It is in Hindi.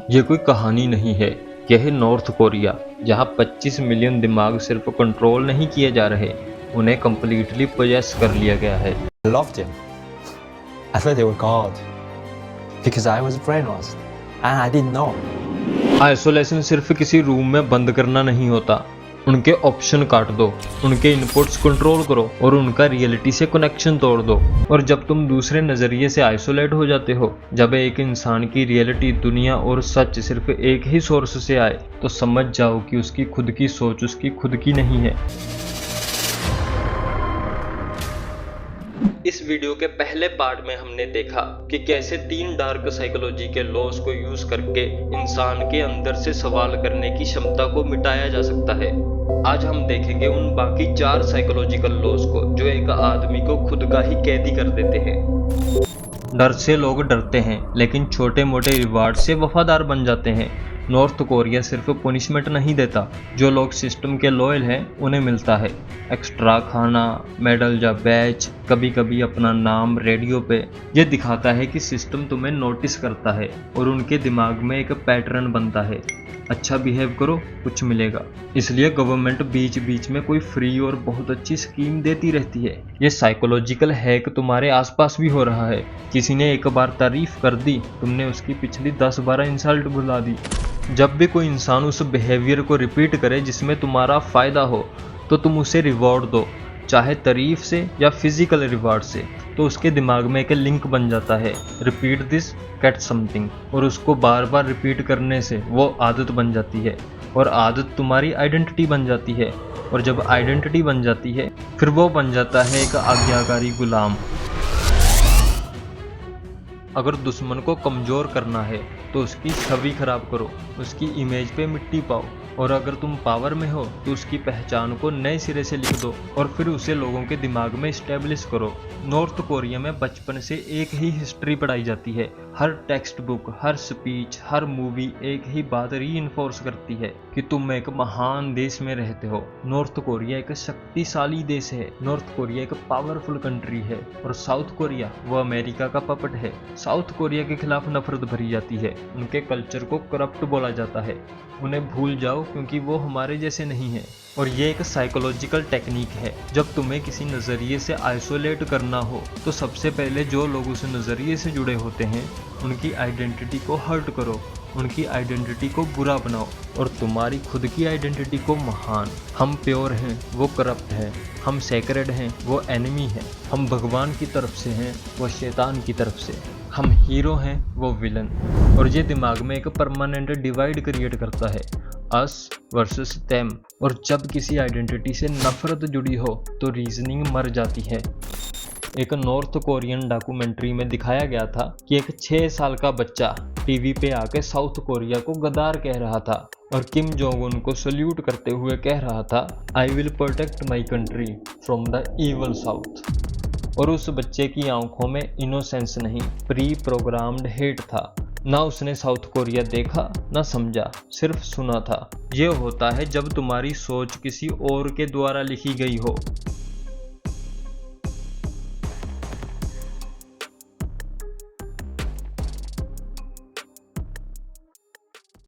ये कोई कहानी नहीं है, यह है नॉर्थ कोरिया, जहां 25 मिलियन दिमाग सिर्फ कंट्रोल नहीं किए जा रहे, उन्हें कंप्लीटली पोजेस कर लिया गया है। I loved him. I thought they were God because I was brainwashed and I didn't know. Isolation सिर्फ किसी रूम में बंद करना नहीं होता, उनके ऑप्शन काट दो, उनके इनपुट्स कंट्रोल करो और उनका रियलिटी से कनेक्शन तोड़ दो। और जब तुम दूसरे नज़रिए से आइसोलेट हो जाते हो, जब एक इंसान की रियलिटी, दुनिया और सच सिर्फ एक ही सोर्स से आए, तो समझ जाओ कि उसकी खुद की सोच उसकी खुद की नहीं है। इस वीडियो के पहले पार्ट में हमने देखा कि कैसे 3 डार्क साइकोलॉजी के लॉस को यूज करके इंसान के अंदर से सवाल करने की क्षमता को मिटाया जा सकता है। आज हम देखेंगे उन बाकी 4 साइकोलॉजिकल लॉस को जो एक आदमी को खुद का ही कैदी कर देते हैं। डर से लोग डरते हैं, लेकिन छोटे मोटे रिवार्ड से वफादार बन जाते हैं। नॉर्थ कोरिया सिर्फ पनिशमेंट नहीं देता, जो लोग सिस्टम के लॉयल हैं उन्हें मिलता है एक्स्ट्रा खाना, मेडल या बैच, कभी कभी अपना नाम रेडियो पे। ये दिखाता है कि सिस्टम तुम्हें नोटिस करता है और उनके दिमाग में एक पैटर्न बनता है, अच्छा बिहेव करो कुछ मिलेगा। इसलिए गवर्नमेंट बीच बीच में कोई फ्री और बहुत अच्छी स्कीम देती रहती है। ये साइकोलॉजिकल हैक तुम्हारे आसपास भी हो रहा है। किसी ने एक बार तारीफ कर दी, तुमने उसकी पिछली 10-12 इंसल्ट बुला दी। जब भी कोई इंसान उस बिहेवियर को रिपीट करे जिसमें तुम्हारा फायदा हो, तो तुम उसे रिवॉर्ड दो, चाहे तारीफ से या फिजिकल रिवार्ड से। तो उसके दिमाग में एक लिंक बन जाता है, रिपीट दिस गेट समथिंग, और उसको बार बार रिपीट करने से वो आदत बन जाती है और आदत तुम्हारी आइडेंटिटी बन जाती है। और जब आइडेंटिटी बन जाती है, फिर वो बन जाता है एक आज्ञाकारी गुलाम। अगर दुश्मन को कमज़ोर करना है तो उसकी छवि खराब करो, उसकी इमेज पे मिट्टी पाओ, और अगर तुम पावर में हो तो उसकी पहचान को नए सिरे से लिख दो और फिर उसे लोगों के दिमाग में स्टैब्लिश करो। नॉर्थ कोरिया में बचपन से एक ही हिस्ट्री पढ़ाई जाती है। हर टेक्स्ट बुक, हर स्पीच, हर मूवी एक ही बात रीइंफोर्स करती है कि तुम एक महान देश में रहते हो। नॉर्थ कोरिया एक शक्तिशाली देश है, नॉर्थ कोरिया एक पावरफुल कंट्री है, और साउथ कोरिया वो अमेरिका का पपट है। साउथ कोरिया के खिलाफ नफरत भरी जाती है, उनके कल्चर को करप्ट बोला जाता है, उन्हें भूल जाओ क्योंकि वो हमारे जैसे नहीं है। और ये एक साइकोलॉजिकल टेक्निक है। जब तुम्हें किसी नज़रिए से आइसोलेट करना हो तो सबसे पहले जो लोग उस नज़रिए से जुड़े होते हैं उनकी आइडेंटिटी को हर्ट करो, उनकी आइडेंटिटी को बुरा बनाओ और तुम्हारी खुद की आइडेंटिटी को महान। हम प्योर हैं, वो करप्ट है। हम सेक्रेड हैं, वो एनिमी है। हम भगवान की तरफ से हैं, वो शैतान की तरफ से। हम हीरो हैं, वो विलन। और ये दिमाग में एक परमानेंट डिवाइड क्रिएट करता है, अस वर्सेस देम। और जब किसी आइडेंटिटी से नफरत जुड़ी हो तो रीजनिंग मर जाती है। एक नॉर्थ कोरियन डॉक्यूमेंट्री में दिखाया गया था कि एक 6 साल का बच्चा टीवी पे आके साउथ कोरिया को गद्दार कह रहा था और किम जोंग उन को सल्यूट करते हुए कह रहा था, I will protect my country from the evil south. और उस बच्चे की आंखों में इनोसेंस नहीं, प्री प्रोग्राम्ड हेट था। ना उसने साउथ कोरिया देखा, ना समझा, सिर्फ सुना था। ये होता है जब तुम्हारी सोच किसी और के द्वारा लिखी गई हो।